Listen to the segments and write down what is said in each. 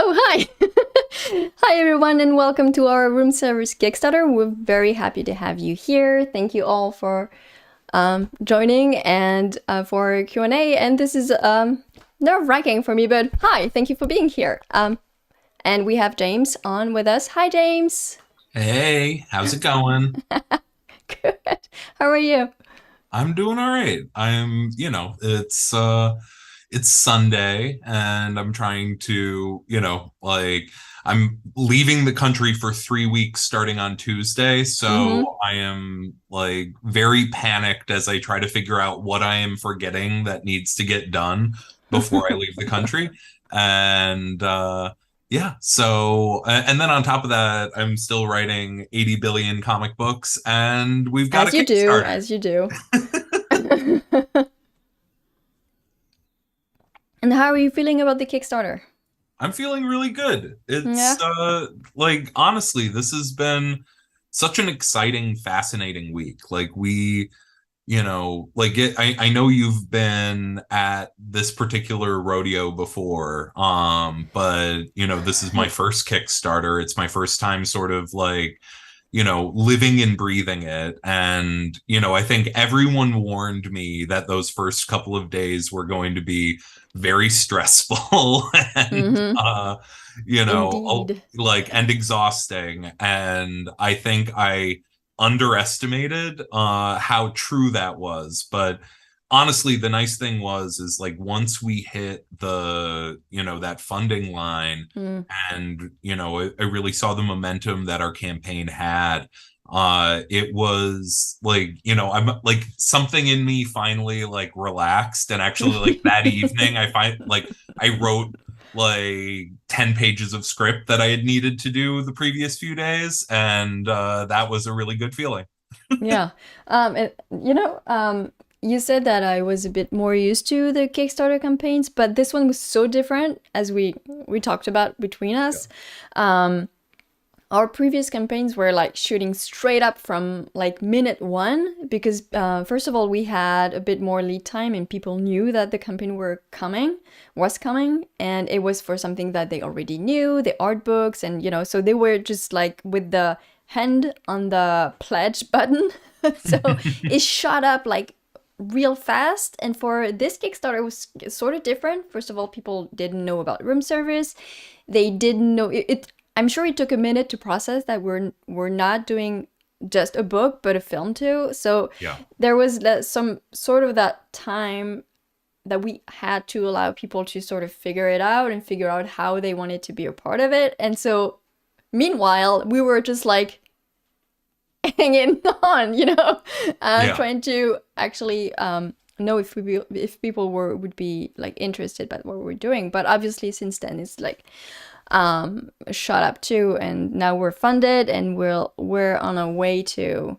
Oh, hi! Hi, everyone, and welcome to our room service Kickstarter. We're very happy to have you here. Thank you all for joining and for Q&A. And this is nerve-wracking for me, but hi, thank you for being here. And we have James on with us. Hi, James. Hey, how's it going? Good. How are you? I'm doing all right. It's Sunday and I'm trying to, I'm leaving the country for 3 weeks starting on Tuesday, Mm-hmm. so I am like very panicked as I try to figure out what I am forgetting that needs to get done before I leave the country. And yeah, so and then on top of that, I'm still writing 80 billion comic books and we've got a As you do, Kickstarter. as you do. And how are you feeling about the Kickstarter? I'm feeling really good. It's Yeah. like honestly, this has been such an exciting, fascinating week. I know you've been at this particular rodeo before, but this is my first Kickstarter. It's my first time sort of like living and breathing it. And, I think everyone warned me that those first couple of days were going to be very stressful and, Mm-hmm. Indeed. and exhausting. And I think I underestimated how true that was. But honestly, the nice thing is like once we hit that funding line, Mm. and I really saw the momentum that our campaign had. It was like I'm like something in me finally like relaxed, and actually like that evening I wrote like 10 pages of script that I had needed to do the previous few days, and that was a really good feeling. Yeah. You said that I was a bit more used to the Kickstarter campaigns, but this one was so different as we talked about between Yeah. us. Um, our previous campaigns were like shooting straight up from like minute one because first of all we had a bit more lead time and people knew that the campaign was coming, and it was for something that they already knew, the art books, and so they were just like with the hand on the pledge button. So it shot up like real fast. And for this Kickstarter, it was sort of different. First of all, people didn't know about room service. They didn't know it. I'm sure it took a minute to process that we're not doing just a book but a film too. So Yeah. there was some sort of that time that we had to allow people to sort of figure it out and figure out how they wanted to be a part of it. And so meanwhile, we were just like hanging on, Yeah. trying to actually know if people would be like interested by what we're doing. But obviously, since then, it's like shot up too, and now we're funded, and we're on our way to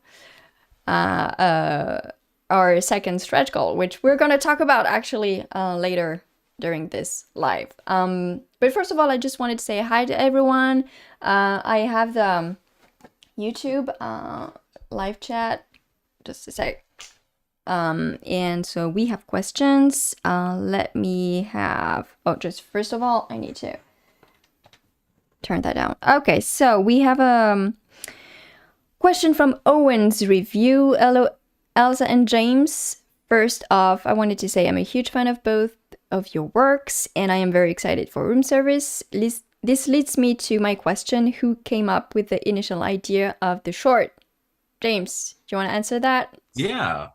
our second stretch goal, which we're gonna talk about actually later during this live. But first of all, I just wanted to say hi to everyone. I have the YouTube live chat. Just a sec. And so we have questions. Let me have. Oh, just first of all, I need to turn that down. Okay, so we have a question from Owen's review. Hello, Elsa and James. First off, I wanted to say I'm a huge fan of both of your works, and I am very excited for room service. This leads me to my question: who came up with the initial idea of the short? James, do you want to answer that? Yeah.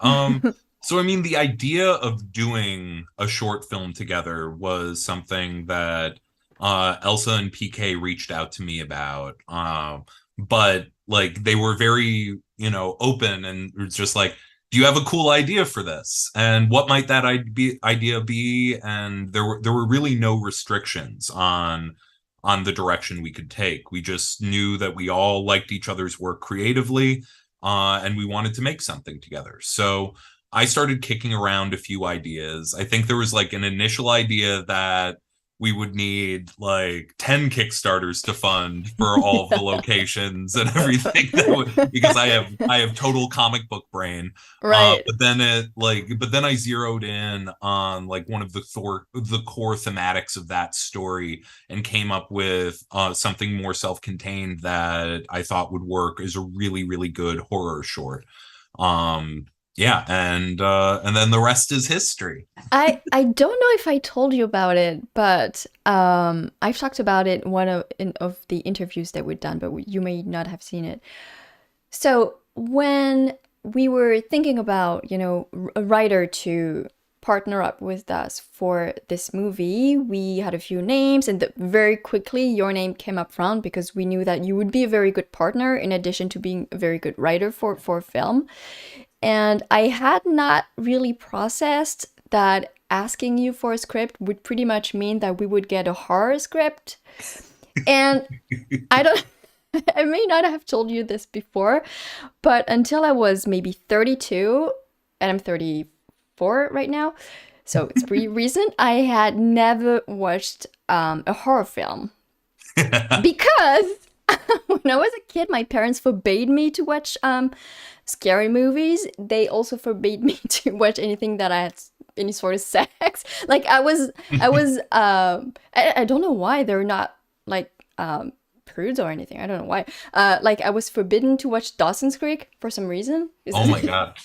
So I mean, the idea of doing a short film together was something that Elsa and PK reached out to me about. But like they were very, open and it was just like, do you have a cool idea for this? And what might that idea be? And there were really no restrictions on the direction we could take. We just knew that we all liked each other's work creatively, and we wanted to make something together. So I started kicking around a few ideas. I think there was like an initial idea that we would need like 10 Kickstarters to fund for all of the locations and everything because I have total comic book brain. Right. But then I zeroed in on like one of the core thematics of that story and came up with something more self-contained that I thought would work as a really, really good horror short. Yeah, and then the rest is history. I don't know if I told you about it, but I've talked about it in one of the interviews that we've done, but you may not have seen it. So when we were thinking about, a writer to partner up with us for this movie, we had a few names, and very quickly your name came up front because we knew that you would be a very good partner in addition to being a very good writer for film. And I had not really processed that asking you for a script would pretty much mean that we would get a horror script. And I don't, I may not have told you this before, but until I was maybe 32, and I'm 34 right now, so it's pretty recent, I had never watched a horror film because when I was a kid, my parents forbade me to watch scary movies. They also forbade me to watch anything that I had any sort of sex. Like I don't know why they're not like prudes or anything. I don't know why. Like I was forbidden to watch Dawson's Creek for some reason. Oh my god.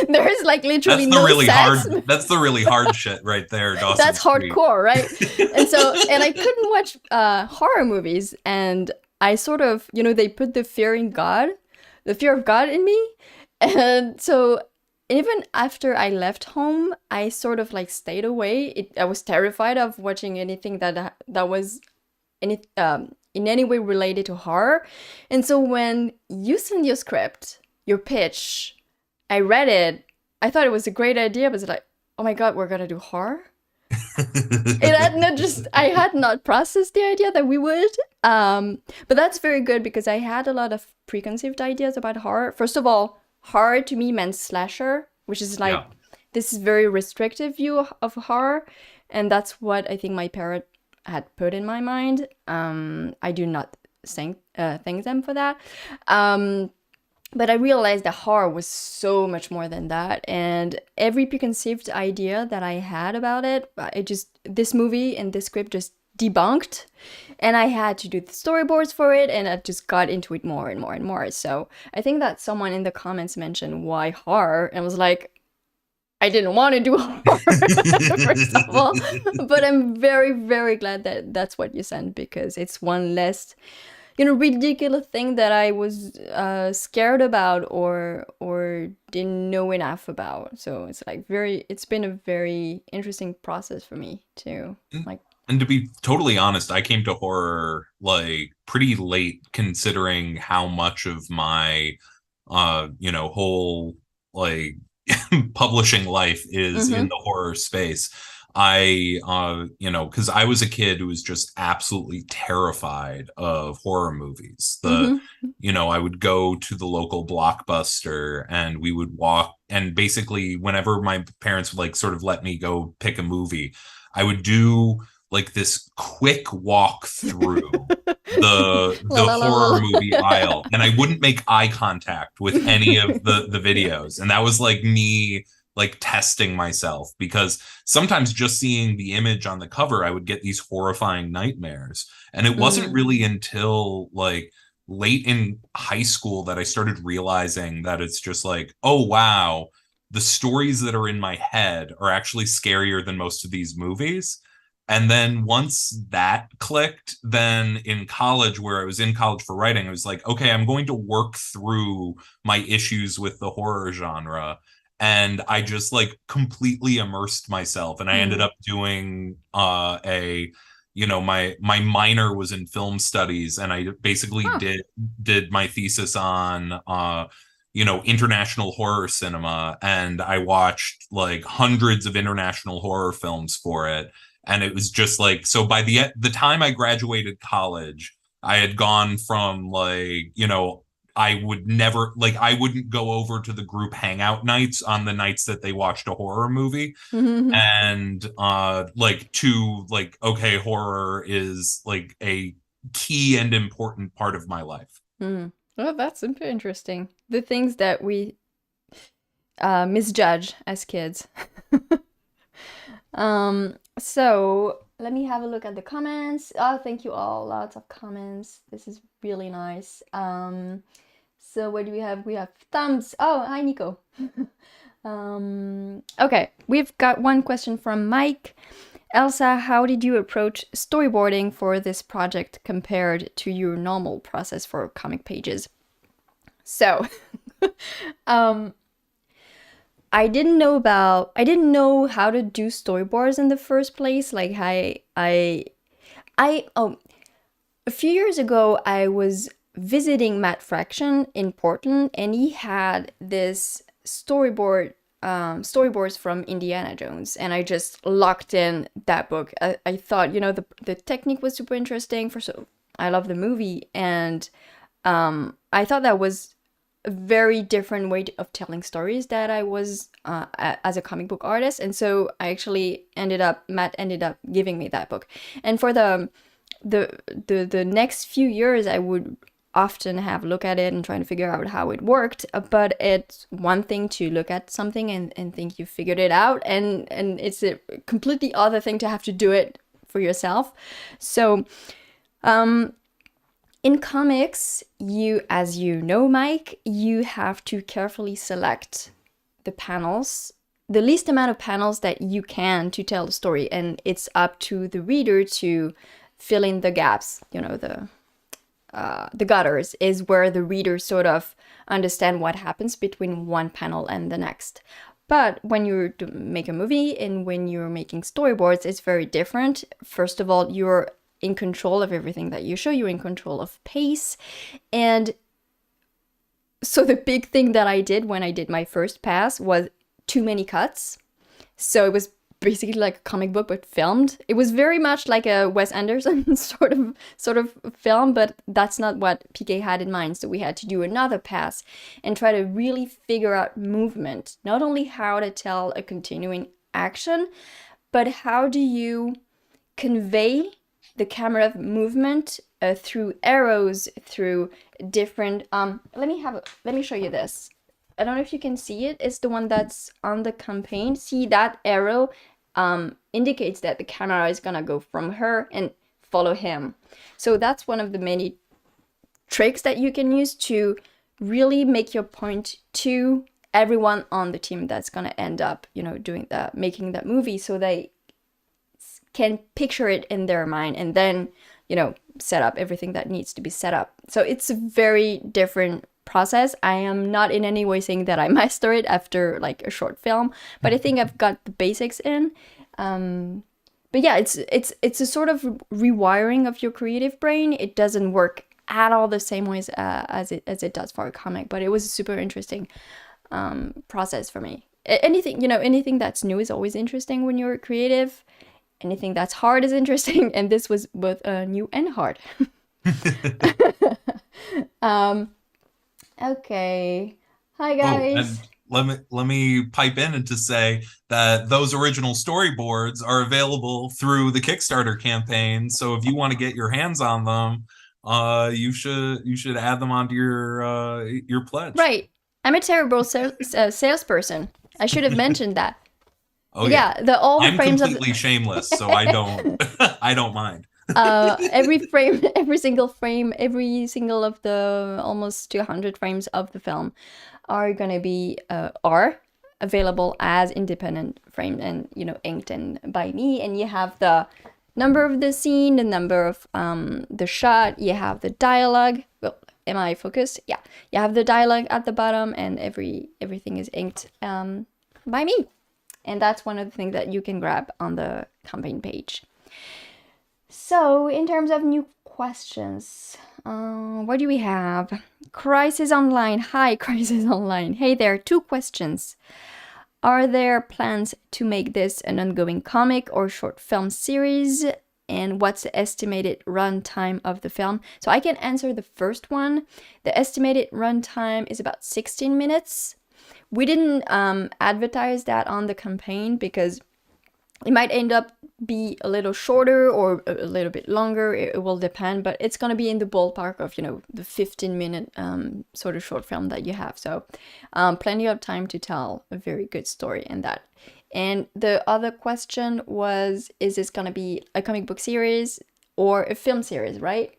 There is like literally That's the really hard shit right there. Dawson's That's Creek. hardcore, right? And I couldn't watch horror movies, and I sort of, they put the fear of God in me. And so even after I left home, I sort of like stayed away. I was terrified of watching anything that was in any way related to horror. And so when you sent your script, your pitch, I read it, I thought it was a great idea, but it's like, oh my God, we're gonna do horror? I had not processed the idea that we would. But that's very good because I had a lot of preconceived ideas about horror. First of all, horror to me meant slasher, which is like, this is very restrictive view of horror. And that's what I think my parent had put in my mind. I do not thank them for that. But I realized that horror was so much more than that. And every preconceived idea that I had about it, this movie and this script just debunked. And I had to do the storyboards for it, and I just got into it more and more and more. So I think that someone in the comments mentioned why horror, and was like, I didn't want to do horror, first of all. But I'm very, very glad that that's what you sent, because it's one less ridiculous thing that I was scared about or didn't know enough about. So it's like it's been a very interesting process for me to like. And to be totally honest, I came to horror like pretty late, considering how much of my whole like publishing life is in the horror space. Because I was a kid who was just absolutely terrified of horror movies. I would go to the local Blockbuster and we would walk, and basically whenever my parents would like sort of let me go pick a movie, I would do like this quick walk through the horror movie aisle, and I wouldn't make eye contact with any of the videos. And that was like me like testing myself, because sometimes just seeing the image on the cover, I would get these horrifying nightmares. And it wasn't really until like late in high school that I started realizing that it's just like, oh, wow, the stories that are in my head are actually scarier than most of these movies. And then once that clicked, then in college, where I was in college for writing, I was like, okay, I'm going to work through my issues with the horror genre. And I just like completely immersed myself. And I ended up doing my minor was in film studies, and I basically did my thesis on international horror cinema. And I watched like hundreds of international horror films for it. And it was just like, so by the time I graduated college, I had gone from like, I would never, like, I wouldn't go over to the group hangout nights on the nights that they watched a horror movie. And like, to like, okay, horror is like a key and important part of my life. Well, that's super interesting. The things that we misjudge as kids. So let me have a look at the comments. Oh, thank you all. Lots of comments. This is really nice. So what do we have? We have thumbs. Oh, hi, Nico. Okay, we've got one question from Mike. Elsa, how did you approach storyboarding for this project compared to your normal process for comic pages? So, I didn't know how to do storyboards in the first place. Like a few years ago, I was visiting Matt Fraction in Portland, and he had this storyboards from Indiana Jones, and I just locked in that book. I thought, the technique was super interesting. I love the movie, and I thought that was a very different way of telling stories that I was as a comic book artist. And so I actually Matt ended up giving me that book. And for the next few years, I would often have a look at it and trying to figure out how it worked. But it's one thing to look at something and think you figured it out, and it's a completely other thing to have to do it for yourself. So in comics, as you know, Mike, you have to carefully select the panels, the least amount of panels that you can to tell the story, and it's up to the reader to fill in the gaps. The gutters is where the reader sort of understand what happens between one panel and the next. But when you make a movie and when you're making storyboards, it's very different. First of all, you're in control of everything that you show. You're in control of pace. And so the big thing that I did when I did my first pass was too many cuts. So it was basically like a comic book but filmed. It was very much like a Wes Anderson sort of film, but that's not what PK had in mind. So we had to do another pass and try to really figure out movement, not only how to tell a continuing action, but how do you convey the camera movement through arrows, through different let me show you this. I don't know if you can see it. It's the one that's on the campaign. See, that arrow indicates that the camera is gonna go from her and follow him. So that's one of the many tricks that you can use to really make your point to everyone on the team that's gonna end up, making that movie, so they can picture it in their mind and then, set up everything that needs to be set up. So it's a very different process. I am not in any way saying that I master it after like a short film, but I think I've got the basics in. But yeah, it's a sort of rewiring of your creative brain. It doesn't work at all the same ways as it does for a comic, but it was a super interesting process for me. Anything that's new is always interesting when you're creative. Anything that's hard is interesting, and this was both new and hard. Okay. Hi guys. And let me pipe in and to say that those original storyboards are available through the Kickstarter campaign. So if you want to get your hands on them, you should add them onto your pledge. Right. I'm a terrible salesperson. I should have mentioned that. Oh yeah. I'm frames completely shameless, so I don't I don't mind. Every single frame, every single of the almost 200 frames of the film are gonna be are available as independent frame and inked and by me. And you have the number of the scene, the number of the shot, you have the dialogue. Well, am I focused? Yeah, you have the dialogue at the bottom, and everything is inked by me. And that's one of the things that you can grab on the campaign page. So, in terms of new questions, what do we have? Crisis Online. Hi, Crisis Online. Hey there, 2 questions. Are there plans to make this an ongoing comic or short film series? and what's the estimated runtime of the film? So I can answer the first one. The estimated runtime is about 16 minutes. We didn't advertise that on the campaign because it might end up be a little shorter or a little bit longer. It will depend, but it's going to be in the ballpark of, the 15-minute sort of short film that you have. So plenty of time to tell a very good story in that. And the other question was, is this going to be a comic book series or a film series, right?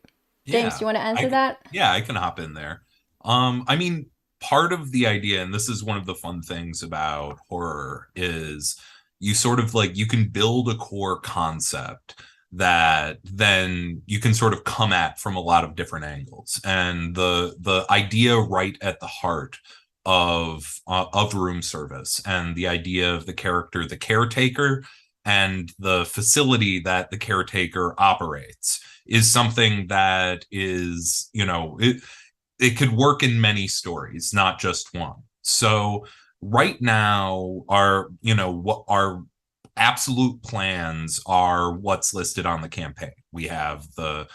James, Yeah, you want to answer that? yeah, I can hop in there. I mean, part of the idea, and this is one of the fun things about horror, is you sort of like you can build a core concept that then you can sort of come at from a lot of different angles. And the idea right at the heart of room service and the idea of the character, the caretaker, and the facility that the caretaker operates is something that is, it could work in many stories, not just one. So right now, what our absolute plans are what's listed on the campaign. We have the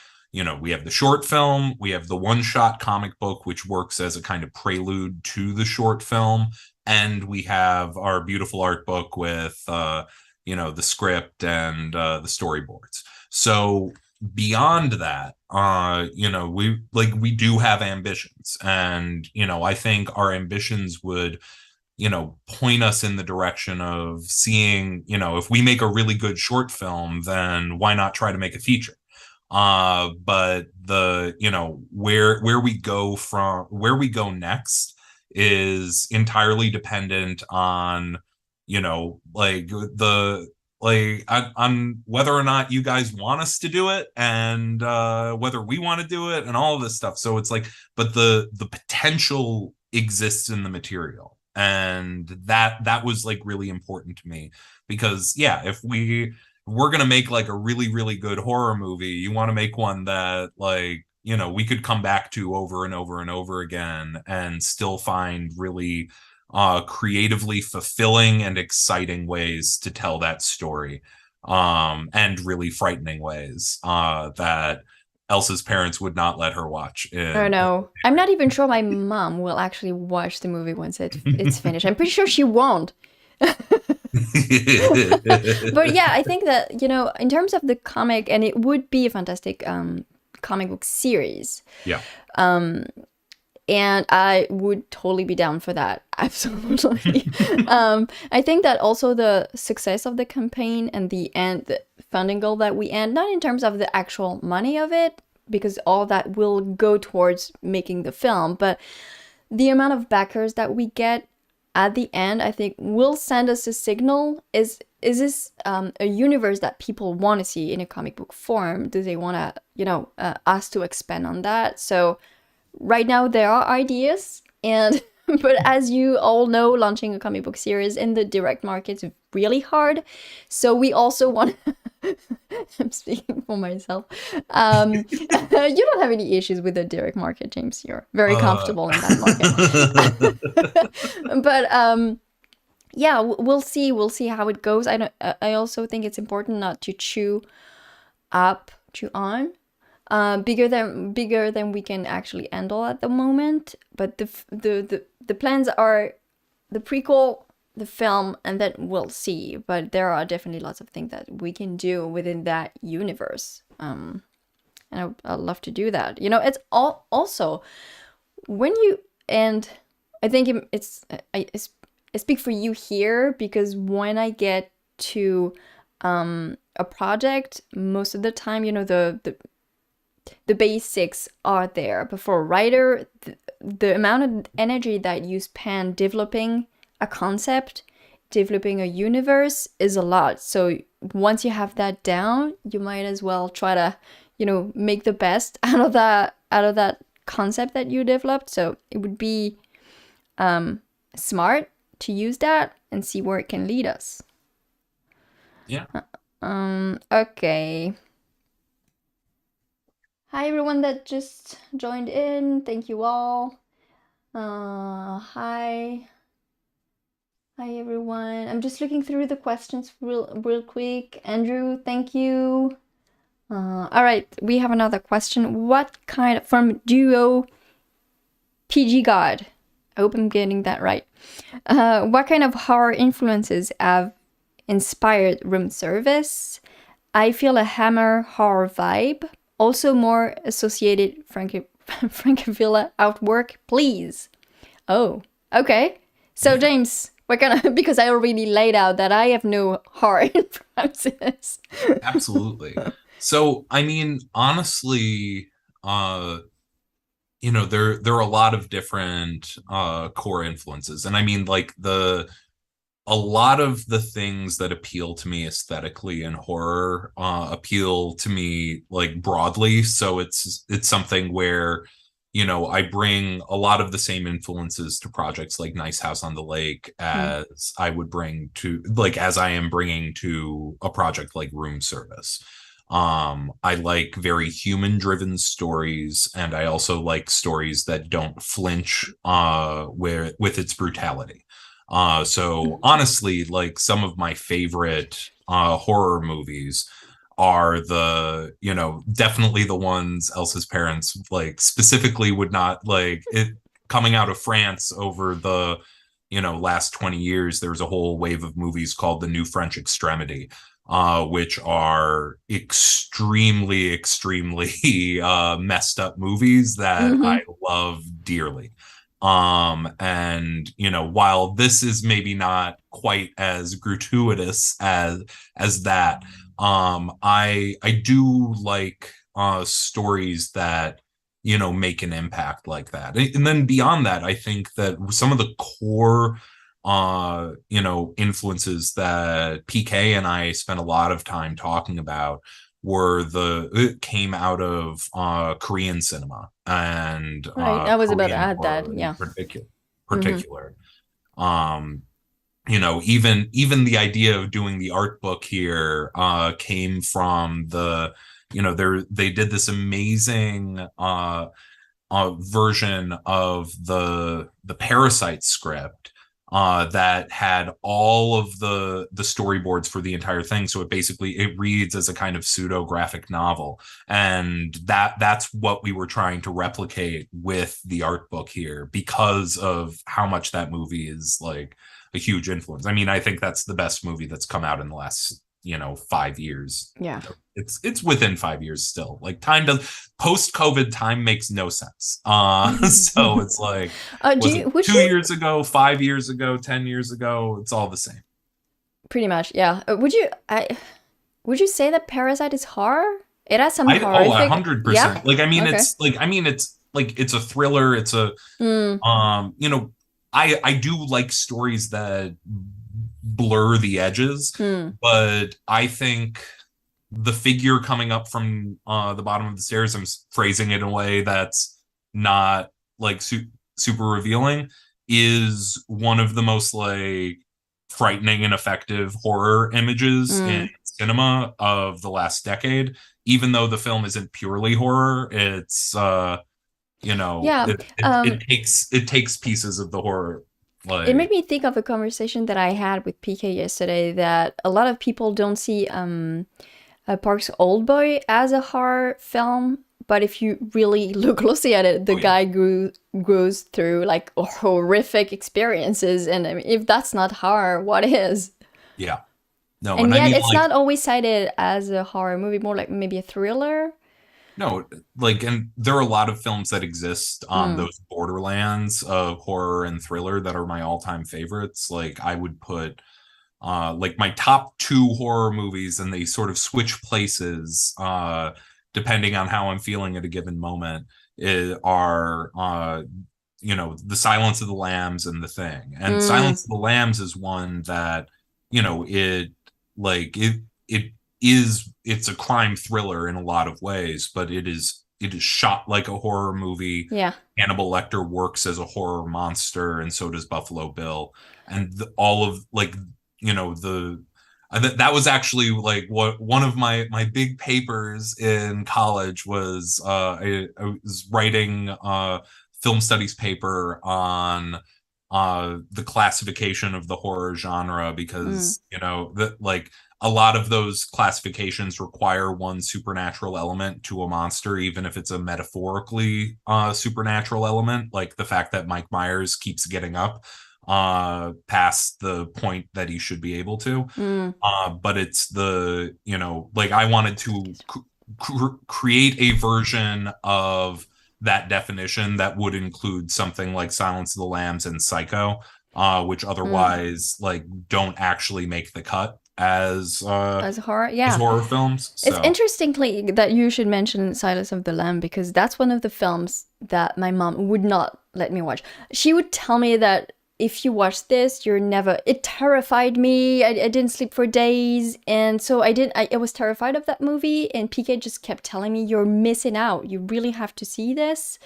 short film, we have the one-shot comic book, which works as a kind of prelude to the short film, and we have our beautiful art book with the script and the storyboards. So beyond that, we do have ambitions, and I think our ambitions would point us in the direction of seeing, if we make a really good short film, then why not try to make a feature? But where we go next is entirely dependent on, on whether or not you guys want us to do it, and whether we want to do it, and all of this stuff. So it's like, but the potential exists in the material, and that was like really important to me, because yeah, if we're gonna make like a really really good horror movie, you want to make one that we could come back to over and over and over again and still find really creatively fulfilling and exciting ways to tell that story, and really frightening ways that Elsa's parents would not let her watch. Oh no, I'm not even sure my mom will actually watch the movie once it's finished. I'm pretty sure she won't. But yeah, I think that, in terms of the comic, and it would be a fantastic comic book series. Yeah. And I would totally be down for that. Absolutely. I think that also the success of the campaign and the funding goal that we end, not in terms of the actual money of it, because all that will go towards making the film, but the amount of backers that we get at the end, I think, will send us a signal. Is this a universe that people want to see in a comic book form? Do they want to, us to expand on that? So right now there are ideas, and but as you all know, launching a comic book series in the direct market is really hard. So we also want I'm speaking for myself. You don't have any issues with the direct market, James. You're very comfortable in that market. But yeah, we'll see. We'll see how it goes. I also think it's important not to chew on bigger than we can actually handle at the moment. But the plans are the prequel, the film, and then we'll see. But there are definitely lots of things that we can do within that universe. And I'd love to do that. It's also when you, and I think I speak for you here, because when I get to a project, most of the time, the basics are there. But for a writer, the amount of energy that you spend developing a concept, developing a universe is a lot. So once you have that down, you might as well try to, make the best out of that concept that you developed. So it would be smart to use that and see where it can lead us. Yeah. Okay. Hi everyone that just joined in. Thank you all. Hi everyone. I'm just looking through the questions real quick. Andrew, thank you. All right, we have another question. What kind of, from Duo PG God, I hope I'm getting that right. What kind of horror influences have inspired room service? I feel a Hammer horror vibe. Also more associated Frankavilla outwork, please. Oh, okay. So Yeah, James, we're gonna because I already laid out that I have no horror influences. absolutely. So, I mean, honestly, uh, there are a lot of different core influences. And I mean, like a lot of the things that appeal to me aesthetically in horror appeal to me like broadly. So it's something where I bring a lot of the same influences to projects like Nice House on the Lake Mm. as I would bring to like as I am bringing to a project like Room Service. I like very human driven stories, and I also like stories that don't flinch with its brutality. So honestly, like some of my favorite horror movies are definitely the ones Elsa's parents like specifically would not like it coming out of France over the last 20 years. There's a whole wave of movies called the New French Extremity, which are extremely, extremely messed up movies that I Mm-hmm. love dearly. And while this is maybe not quite as gratuitous as that, I do like stories that make an impact like that. And then beyond that, I think that some of the core influences that PK and I spent a lot of time talking about it came out of Korean cinema and Right, I was about to Korean add that. horror in Yeah. Mm-hmm. particular. Um, even the idea of doing the art book here came from they did this amazing version of the Parasite script that had all of the storyboards for the entire thing. So it reads as a kind of pseudo graphic novel, and that's what we were trying to replicate with the art book here because of how much that movie is like a huge influence. I mean, I think that's the best movie that's come out in the last 5 years. Yeah. It's within 5 years still. Like time does post COVID time makes no sense. So it's like, Do was you it would two you years ago, 5 years ago, 10 years ago? It's all the same. pretty much, yeah. Would you say that Parasite is horror? It has some A horrific, hundred yeah. percent. Like I mean, Okay. it's a thriller. It's a Mm, I do like stories that blur the edges, mm, but I think the figure coming up from the bottom of the stairs, I'm phrasing it in a way that's not like super revealing, is one of the most like frightening and effective horror images in mm. cinema of the last decade. Even though the film isn't purely horror, it's Yeah. it takes pieces of the horror It made like. me think of a conversation that I had with PK yesterday that a lot of people don't see Park's Old Boy as a horror film, but if you really look closely at it, the Oh yeah, guy goes through like horrific experiences, and I mean, if that's not horror, what is? yeah. No, And and I yet, mean it's like not always cited as a horror movie, more like maybe a thriller. no, like, and there are a lot of films that exist on Mm, those borderlands of horror and thriller that are my all-time favorites. Like I would put like my top two horror movies, and they sort of switch places depending on how I'm feeling at a given moment. Are The Silence of the Lambs and The Thing. And mm, Silence of the Lambs is one that it it's a crime thriller in a lot of ways, but it is shot like a horror movie. yeah. Hannibal Lecter works as a horror monster, and so does Buffalo Bill. And all of like the that was actually like what one of my big papers in college was. I was writing film studies paper on the classification of the horror genre, Mm, because that like a lot of those classifications require one supernatural element to a monster, even if it's a metaphorically supernatural element, like the fact that Mike Myers keeps getting up past the point that he should be able to. But it's the, like I wanted to create a version of that definition that would include something like Silence of the Lambs and Psycho, which otherwise like don't actually make the cut as horror. as horror films. It's interestingly that you should mention Silence of the Lamb, because that's one of the films that my mom would not let me watch. She would tell me that if you watch this, you're never... It terrified me. I didn't sleep for days. And so I was terrified of that movie. And PK just kept telling me, you're missing out. You really have to see this.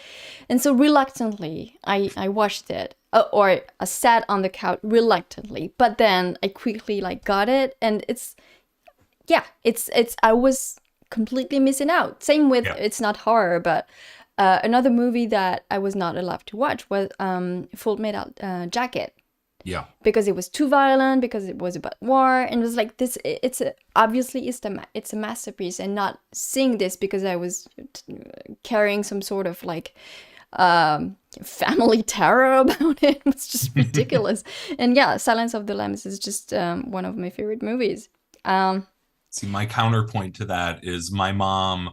And so reluctantly, I watched it. Or I sat on the couch reluctantly. But then I quickly got it. And I was completely missing out. Same with, it's not horror, but... another movie that I was not allowed to watch was Full Metal Jacket. Yeah. Because it was too violent, because it was about war, and it was like this. Obviously it's a masterpiece, and not seeing this because I was carrying some sort of family terror about it was just ridiculous. And yeah, Silence of the Lambs is just one of my favorite movies. See, my counterpoint to that is my mom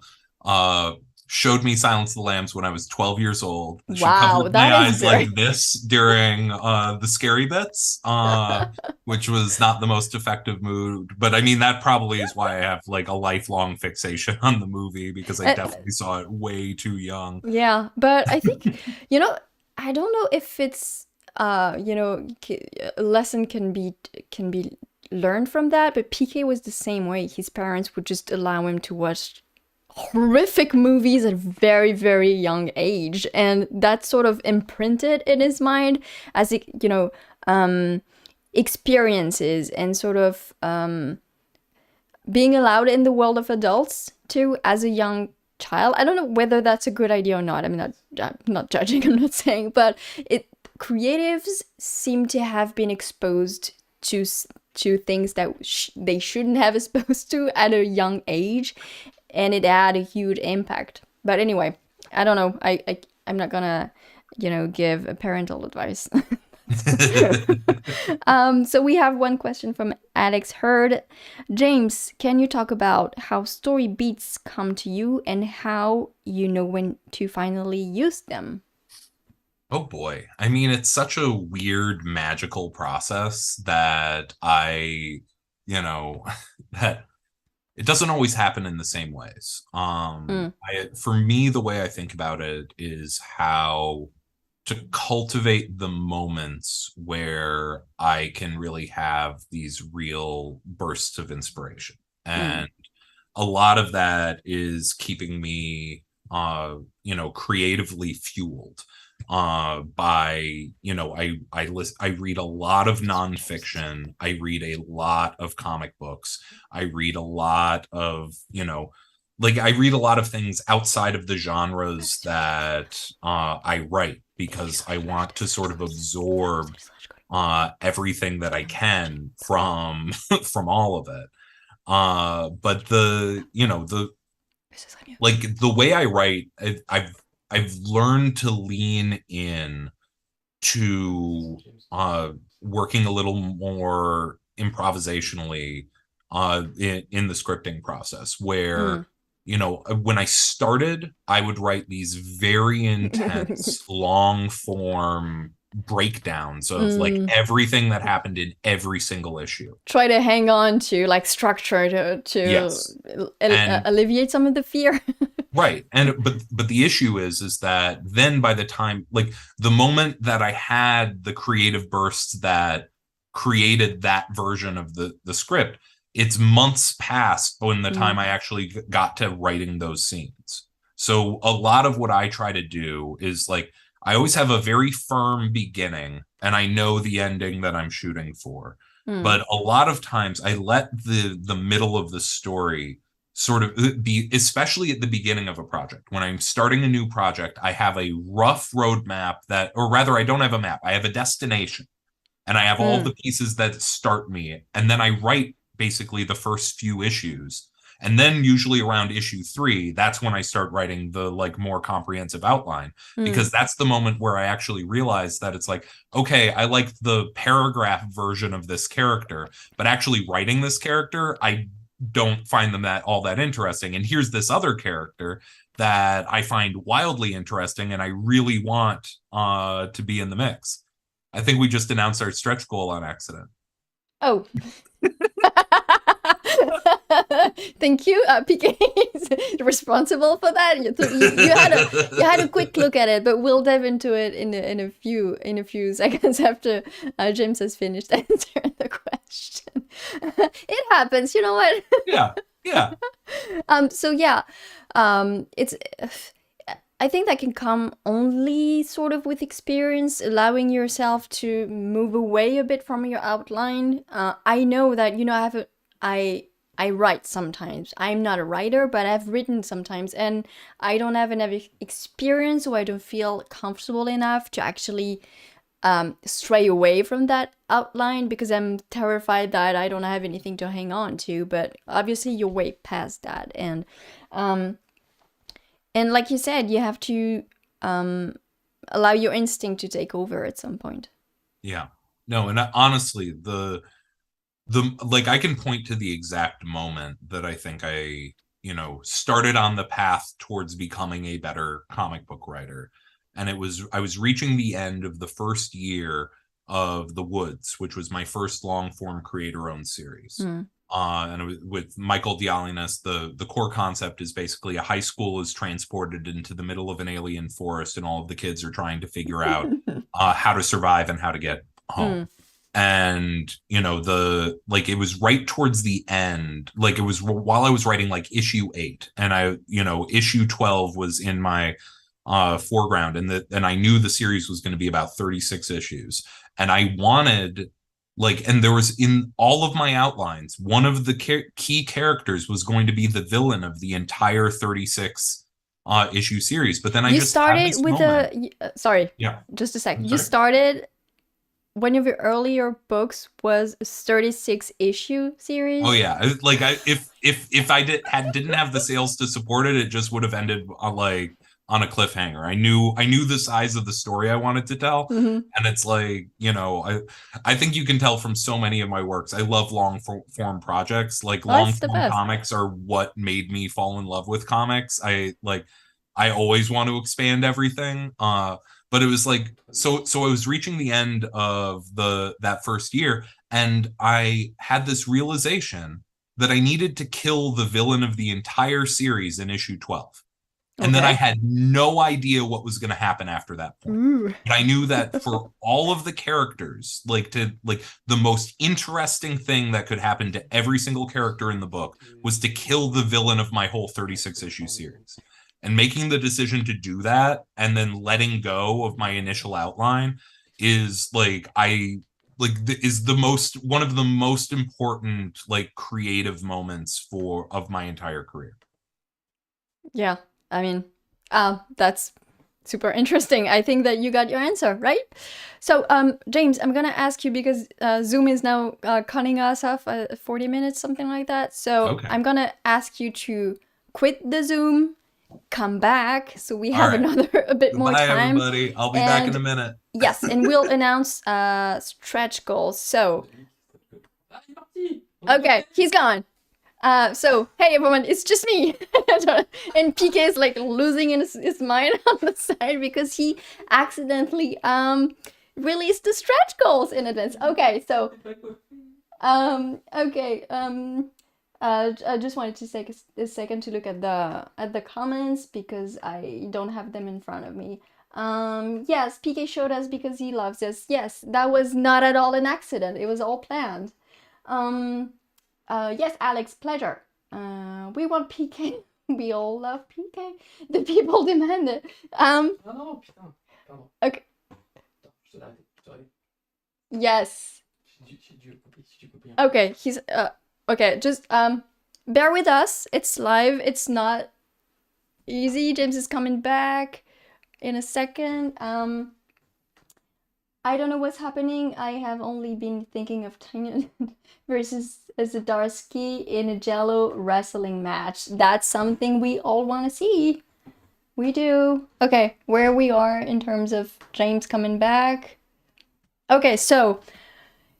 showed me Silence of the Lambs when I was 12 years old. She covered my eyes like this during the scary bits, which was not the most effective mood. But I mean, that probably is why I have a lifelong fixation on the movie, because I definitely saw it way too young. Yeah, but I think, I don't know if it's, a lesson can be learned from that, but PK was the same way. His parents would just allow him to watch horrific movies at a very, very young age, and that sort of imprinted in his mind as experiences, and sort of being allowed in the world of adults too as a young child. I don't know whether that's a good idea or not. I'm not judging, I'm not saying, but creatives seem to have been exposed to things that they shouldn't have exposed to at a young age, and it had a huge impact. But anyway, I don't know. I'm not gonna, give a parental advice. So we have one question from Alex Hurd. James, can you talk about how story beats come to you and how you know when to finally use them? Oh boy. I mean, it's such a weird, magical process that that it doesn't always happen in the same ways. For me, the way I think about it is how to cultivate the moments where I can really have these real bursts of inspiration. And a lot of that is keeping me, creatively fueled by, I read a lot of nonfiction. I read a lot of comic books. I read a lot of, I read a lot of things outside of the genres that I write, because I want to sort of absorb everything that I can from all of it. But the way I write, I've learned to lean in to working a little more improvisationally in the scripting process, where when I started, I would write these very intense long form breakdowns of everything that happened in every single issue. Try to hang on to structure to alleviate some of the fear. Right. But the issue is that then by the time, the moment that I had the creative bursts that created that version of the script, it's months past when the time I actually got to writing those scenes. So a lot of what I try to do is I always have a very firm beginning and I know the ending that I'm shooting for. But a lot of times I let the middle of the story sort of be, especially at the beginning of a project. When I'm starting a new project, I have a rough roadmap or rather I don't have a map. I have a destination and I have all the pieces that start me. And then I write basically the first few issues. And then usually around issue 3, that's when I start writing the like more comprehensive outline, because that's the moment where I actually realize that it's like, okay, I like the paragraph version of this character, but actually writing this character, I don't find them that all that interesting. And here's this other character that I find wildly interesting and I really want to be in the mix. I think we just announced our stretch goal on accident. Oh. Thank you. PK is responsible for that. You had a quick look at it, but we'll dive into it in a few seconds after James has finished answering the question. It happens. You know what? Yeah. So yeah, it's. I think that can come only sort of with experience, allowing yourself to move away a bit from your outline. I know that, you know, I write sometimes. I'm not a writer, but I've written sometimes, and I don't have enough experience, or I don't feel comfortable enough to actually stray away from that outline, because I'm terrified that I don't have anything to hang on to. But obviously you're way past that, and like you said, you have to allow your instinct to take over at some point. Yeah. No, and honestly, the like I can point to the exact moment that I think I, you know, started on the path towards becoming a better comic book writer. And I was reaching the end of the first year of The Woods, which was my first long form creator owned series. And it was with Michael Dialynas. The core concept is basically a high school is transported into the middle of an alien forest, and all of the kids are trying to figure out how to survive and how to get home. And, you know, it was right towards the end, like it was while I was writing like issue 8, and I, you know, issue 12 was in my foreground, and I knew the series was going to be about 36 issues, and I wanted, like, and there was in all of my outlines, one of the key characters was going to be the villain of the entire 36 issue series. But then I just started with sorry, yeah, just a second. You started, one of your earlier books was a 36 issue series. Oh yeah, like if I didn't have the sales to support it, it just would have ended on a cliffhanger. I knew the size of the story I wanted to tell, and it's like, you know, I think you can tell from so many of my works, I love long form projects. Like long form comics are what made me fall in love with comics. I always want to expand everything. But it was like, so I was reaching the end of that first year, and I had this realization that I needed to kill the villain of the entire series in issue 12. And then I had no idea what was going to happen after that point. But I knew that for all of the characters, the most interesting thing that could happen to every single character in the book was to kill the villain of my whole 36 issue series. And making the decision to do that and then letting go of my initial outline is one of the most important like creative moments of my entire career. Yeah. I mean, that's super interesting. I think that you got your answer, right? So, James, I'm going to ask you, because Zoom is now cutting us off at 40 minutes, something like that. So I'm going to ask you to quit the Zoom, come back, so we have a bit more time. Bye, everybody. I'll be back in a minute. Yes, and we'll announce stretch goals. So, okay, he's gone. So, hey everyone, it's just me. And PK is like losing his mind on the side because he accidentally released the stretch goals in advance. Okay, so I just wanted to take a second to look at the comments, because I don't have them in front of me. Yes, PK showed us because he loves us. Yes, that was not at all an accident. It was all planned. Yes, Alex, pleasure. We want PK. We all love PK. The people demand it. Okay. Yes. Okay, he's okay, just bear with us. It's live. It's not easy. James is coming back in a second. I don't know what's happening. I have only been thinking of Tynion versus Zdarsky in a Jello wrestling match. That's something we all want to see. We do. Okay, where we are in terms of James coming back. Okay, so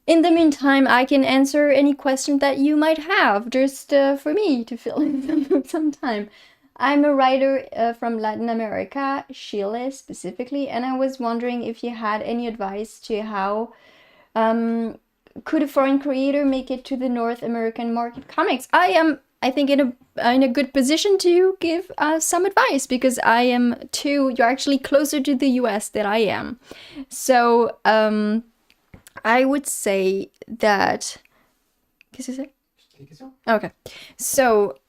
in the meantime, I can answer any question that you might have, just for me to fill in some time. I'm a writer from Latin America, Chile specifically, and I was wondering if you had any advice to how could a foreign creator make it to the North American market comics? I think, in a good position to give some advice, because I am too. You're actually closer to the US than I am, so I would say that. Qu'est-ce que c'est? Okay, so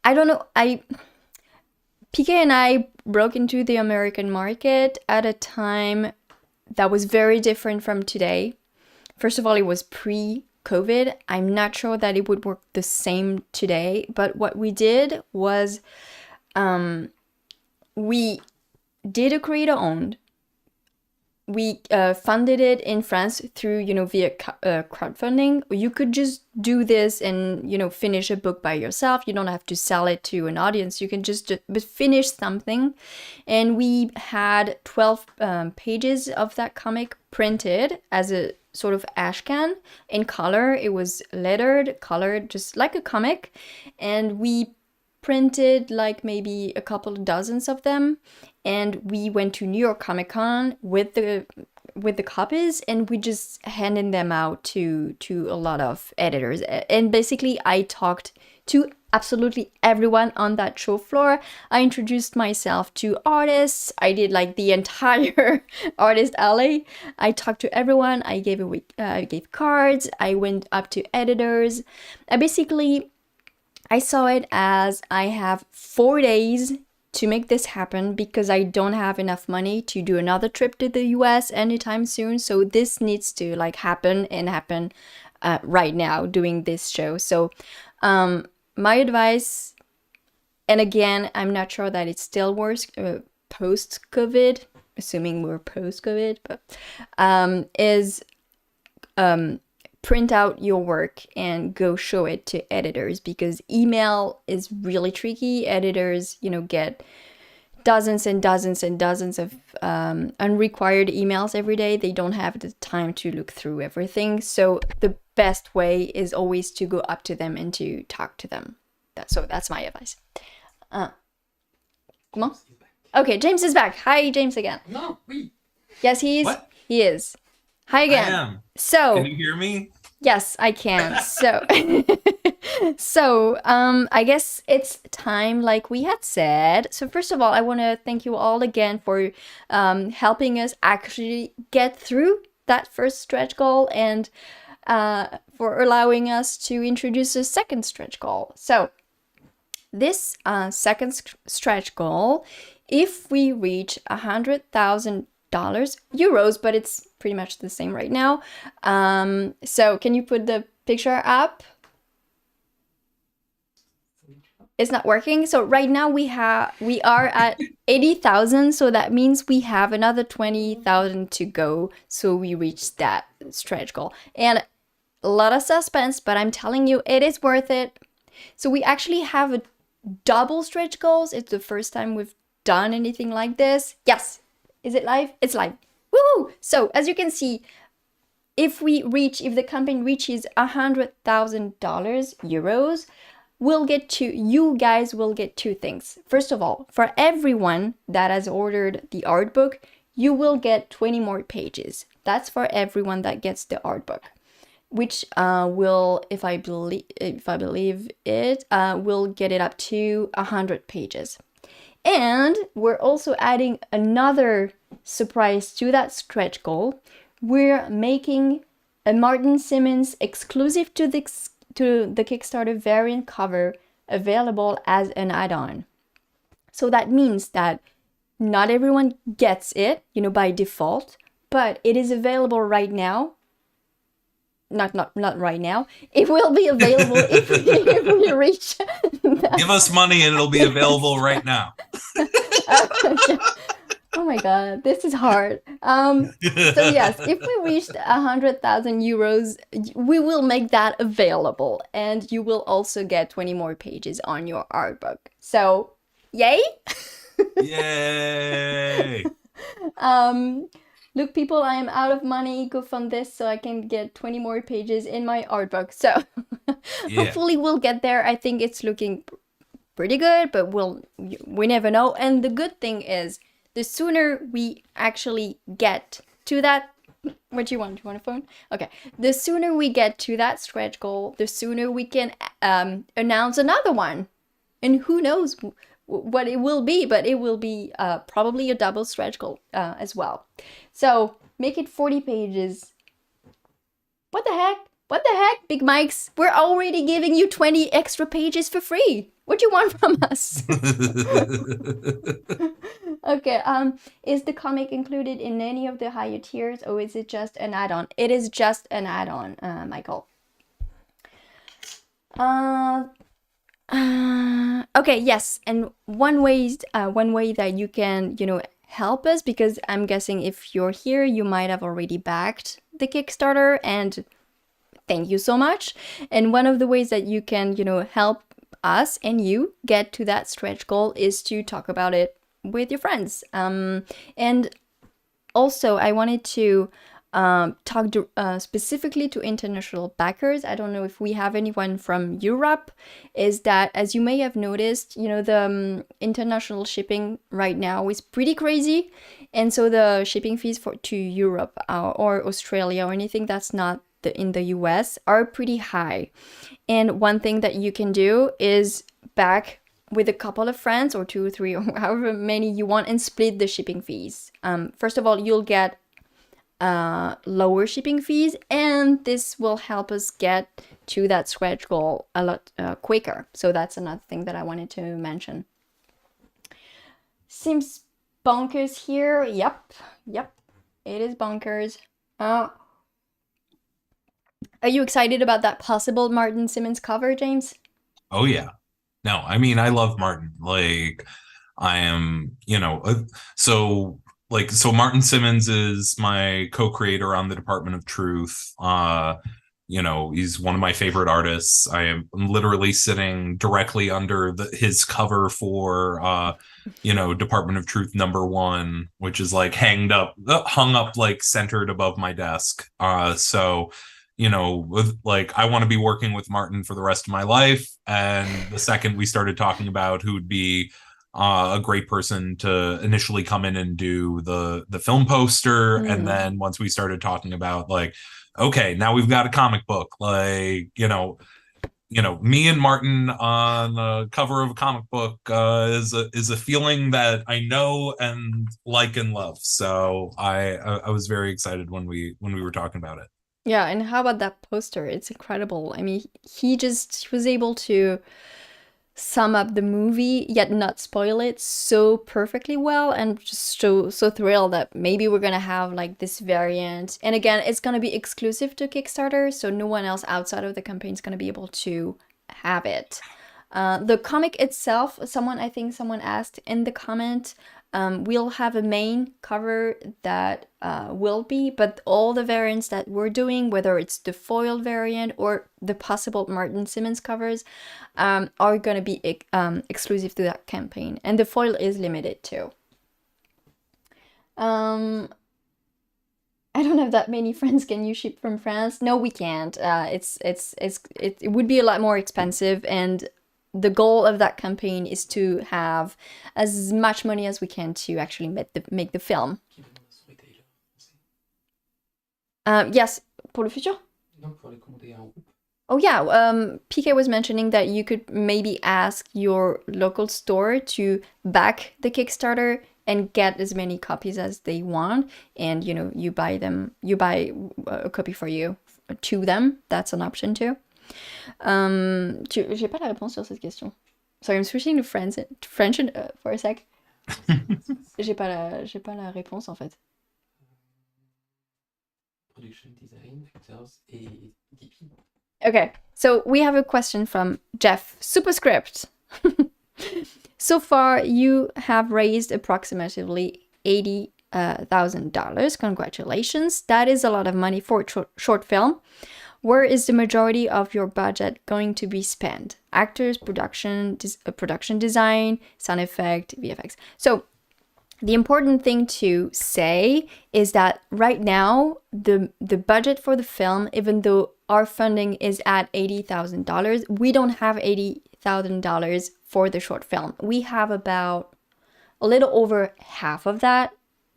I don't know. PK and I broke into the American market at a time that was very different from today. First of all, it was pre-COVID. I'm not sure that it would work the same today, but what we did was we did a creator-owned. We funded it in France through, via crowdfunding. You could just do this and, finish a book by yourself. You don't have to sell it to an audience. You can just finish something. And we had 12 pages of that comic printed as a sort of ashcan in color. It was lettered, colored, just like a comic. And we printed like maybe a couple of dozens of them. And we went to New York Comic Con with the copies, and we just handed them out to a lot of editors. And basically, I talked to absolutely everyone on that show floor. I introduced myself to artists. I did like the entire artist alley. I talked to everyone. I gave cards. I went up to editors. I saw it as I have 4 days to make this happen, because I don't have enough money to do another trip to the US anytime soon. So this needs to happen right now, doing this show. So my advice, and again, I'm not sure that it still works post-COVID, assuming we're post-COVID, but is print out your work and go show it to editors, because email is really tricky. Editors, get dozens and dozens and dozens of unrequired emails every day. They don't have the time to look through everything. So the best way is always to go up to them and to talk to them. That's my advice. Comment? Okay, James is back. Hi, James again. No, oui. Yes, he is. What? He is. Hi again. I am. So, can you hear me? Yes, I can. So, I guess it's time, like we had said. So first of all, I want to thank you all again for helping us actually get through that first stretch goal, and for allowing us to introduce a second stretch goal. So this second stretch goal, if we reach €100,000, but it's pretty much the same right now. So can you put the picture up? It's not working. So right now we are at 80,000. So that means we have another 20,000 to go. So we reach that stretch goal. And a lot of suspense, but I'm telling you, it is worth it. So we actually have a double stretch goals. It's the first time we've done anything like this. Yes. Is it live? It's live. Woohoo! So as you can see, if the campaign reaches €100,000, you guys will get two things. First of all, for everyone that has ordered the art book, you will get 20 more pages. That's for everyone that gets the art book, which will, if I believe it, will get it up to 100 pages. And we're also adding another surprise to that stretch goal. We're making a Martin Simmons exclusive to the Kickstarter variant cover available as an add-on. So that means that not everyone gets it, by default, but it is available right now. Not right now. It will be available if we reach that. Give us money and it'll be available right now. Oh my god, this is hard. So yes, if we reached 100,000 euros, we will make that available, and you will also get 20 more pages on your art book. So, yay! Yay! Look, people, I am out of money. Go fund this so I can get 20 more pages in my art book. So, Yeah. hopefully, we'll get there. I think it's looking pretty good, but we never know. And the good thing is, the sooner we actually get to that, what do you want? Do you want a phone? Okay. The sooner we get to that stretch goal, the sooner we can announce another one. And who knows what it will be, but it will be probably a double stretch goal as well. So make it 40 pages. What the heck? What the heck, Big Mikes? We're already giving you 20 extra pages for free. What do you want from us? Okay, is the comic included in any of the higher tiers, or is it just an add-on? It is just an add-on, Michael. Okay, yes, and one way that you can, help us, because I'm guessing if you're here, you might have already backed the Kickstarter, and thank you so much. And one of the ways that you can, help us and you get to that stretch goal is to talk about it with your friends. And also, I wanted to talk specifically to international backers. I don't know if we have anyone from Europe. Is that, as you may have noticed, the international shipping right now is pretty crazy. And so the shipping fees to Europe or Australia or anything that's not in the US are pretty high. And one thing that you can do is back with a couple of friends, or 2 or 3 or however many you want, and split the shipping fees. First of all, you'll get lower shipping fees, and this will help us get to that stretch goal a lot quicker. So that's another thing that I wanted to mention. Seems bonkers here. Yep, it is bonkers. Are you excited about that possible Martin Simmons cover, James? Oh yeah. No, I mean, I love Martin. Like, I am, so Martin Simmons is my co-creator on the Department of Truth. He's one of my favorite artists. I am literally sitting directly under his cover for Department of Truth #1, which is like hung up like centered above my desk. I want to be working with Martin for the rest of my life. And the second we started talking about who would be a great person to initially come in and do the film poster, and then once we started talking about like, okay, now we've got a comic book, like, me and Martin on the cover of a comic book is a feeling that I know and like and love. So I was very excited when we were talking about it. Yeah, and how about that poster? It's incredible. I mean, he was able to sum up the movie, yet not spoil it so perfectly well, and just so thrilled that maybe we're gonna have like this variant. And again, it's gonna be exclusive to Kickstarter, so no one else outside of the campaign is gonna be able to have it. The comic itself, someone asked in the comment, we'll have a main cover that will be, but all the variants that we're doing, whether it's the foil variant or the possible Martin Simmons covers, are going to be exclusive to that campaign. And the foil is limited too. I don't have that many friends. Can you ship from France? No, we can't. It would be a lot more expensive, and the goal of that campaign is to have as much money as we can to actually make the film. Yes, pour le futur? Oh yeah, PK was mentioning that you could maybe ask your local store to back the Kickstarter and get as many copies as they want, and you buy a copy for you to them. That's an option too. J'ai pas la réponse sur cette question. Sorry, I'm switching to French for a sec. J'ai pas la réponse en fait. Production design, vectors et DP. Okay, so we have a question from Jeff Superscript. So far, you have raised approximately $80,000. Congratulations. That is a lot of money for a short film. Where is the majority of your budget going to be spent? Actors, production design, sound effect, VFX. So the important thing to say is that right now, the budget for the film, even though our funding is at $80,000, we don't have $80,000 for the short film. We have about a little over half of that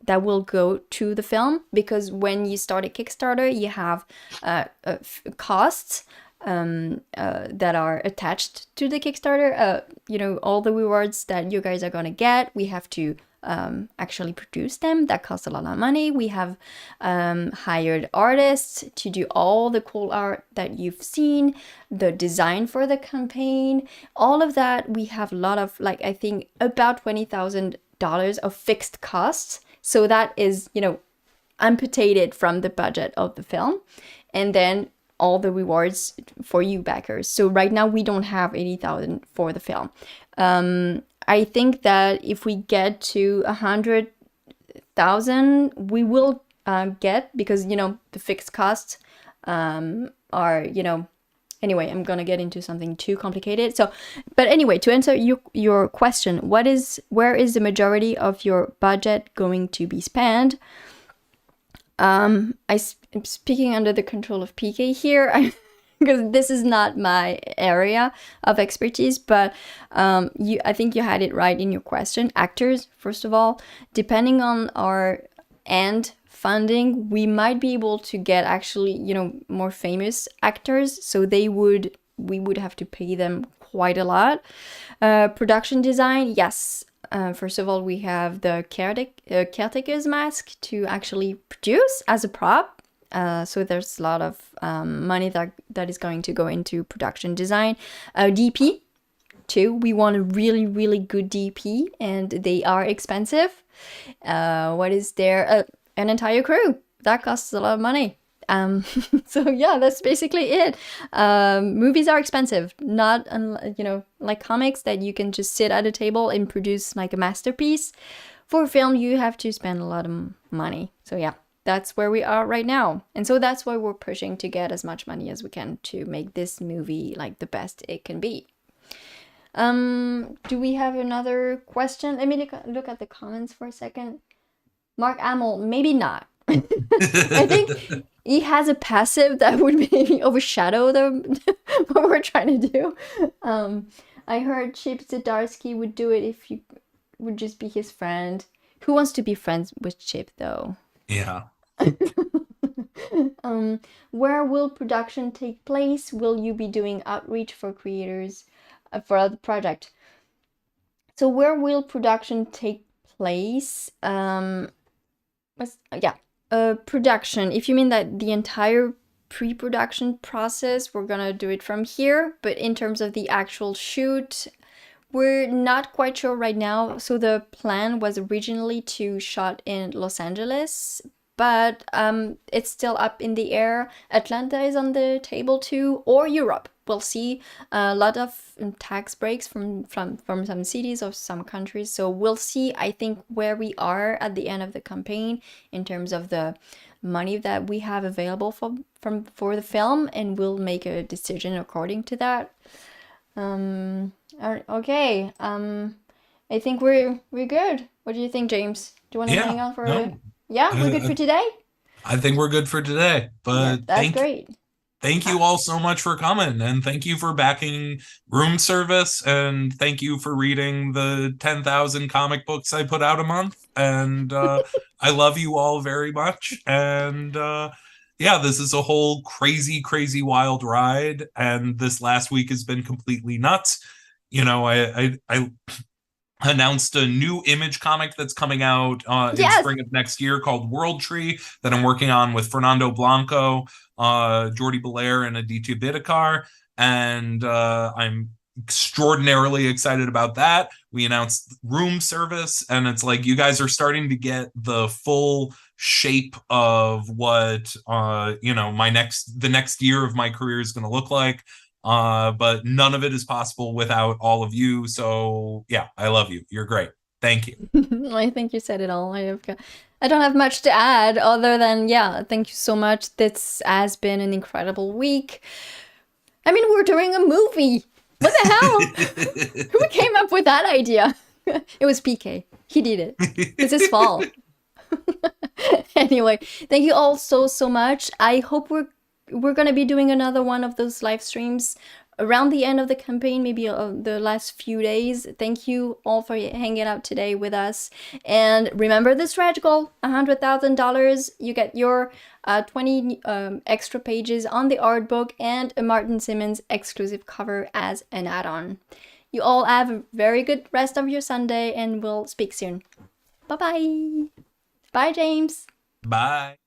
will go to the film, because when you start a Kickstarter, you have costs that are attached to the Kickstarter. All the rewards that you guys are gonna get, we have to actually produce them. That costs a lot of money. We have hired artists to do all the cool art that you've seen, the design for the campaign, all of that. We have a lot of, I think about $20,000 of fixed costs. So that is, amputated from the budget of the film. And then all the rewards for you backers. So right now we don't have 80,000 for the film. I think that if we get to 100,000, we will get, because, the fixed costs are, anyway, I'm gonna get into something too complicated. So, but anyway, to answer your question, where is the majority of your budget going to be spent? I'm speaking under the control of PK here, because this is not my area of expertise, but I think you had it right in your question. Actors, first of all, depending on our end funding, we might be able to get actually, more famous actors. So we would have to pay them quite a lot. Production design, yes. First of all, we have the caretaker's mask to actually produce as a prop. So there's a lot of money that is going to go into production design. DP, too. We want a really, really good DP, and they are expensive. What is there? An entire crew. That costs a lot of money. So yeah, that's basically it. Movies are expensive, not like comics that you can just sit at a table and produce like a masterpiece. For film, you have to spend a lot of money. So yeah, that's where we are right now. And so that's why we're pushing to get as much money as we can to make this movie like the best it can be. Do we have another question? Let me look at the comments for a second. Mark Amel, maybe not. I think he has a passive that would maybe overshadow what we're trying to do. I heard Chip Zdarsky would do it if you would just be his friend. Who wants to be friends with Chip, though? Yeah. Where will production take place? Will you be doing outreach for creators for the project? So where will production take place? Production, if you mean that the entire pre-production process, we're gonna do it from here, but in terms of the actual shoot, we're not quite sure right now. So the plan was originally to shot in Los Angeles, but it's still up in the air. Atlanta is on the table too, or Europe. We'll see a lot of tax breaks from some cities or some countries. So we'll see, I think, where we are at the end of the campaign in terms of the money that we have available for the film, and we'll make a decision according to that. Okay. I think we're good. What do you think, James? Do you want to hang on for we're good for today? I think we're good for today. But that's great. Thank you all so much for coming, and thank you for backing room service, and thank you for reading the 10,000 comic books I put out a month. And I love you all very much. And this is a whole crazy wild ride, and this last week has been completely nuts. I announced a new Image comic that's coming out in spring of next year called World Tree that I'm working on with Fernando Blanco, Jordi Belair, and Aditya Bidikar. And I'm extraordinarily excited about that. We announced room service, and it's like you guys are starting to get the full shape of what the next year of my career is going to look like. But none of it is possible without all of you. So yeah, I love you. You're great. Thank you. I think you said it all. I don't have much to add other than, yeah, thank you so much. This has been an incredible week. I mean, we're doing a movie. What the hell? Who came up with that idea? It was PK. He did it. It's his fault. Anyway, thank you all so much. I hope we're gonna be doing another one of those live streams around the end of the campaign, maybe the last few days. Thank you all for hanging out today with us. And remember the stretch goal, $100,000. You get your 20 extra pages on the art book and a Martin Simmons exclusive cover as an add-on. You all have a very good rest of your Sunday, and we'll speak soon. Bye-bye. Bye, James. Bye.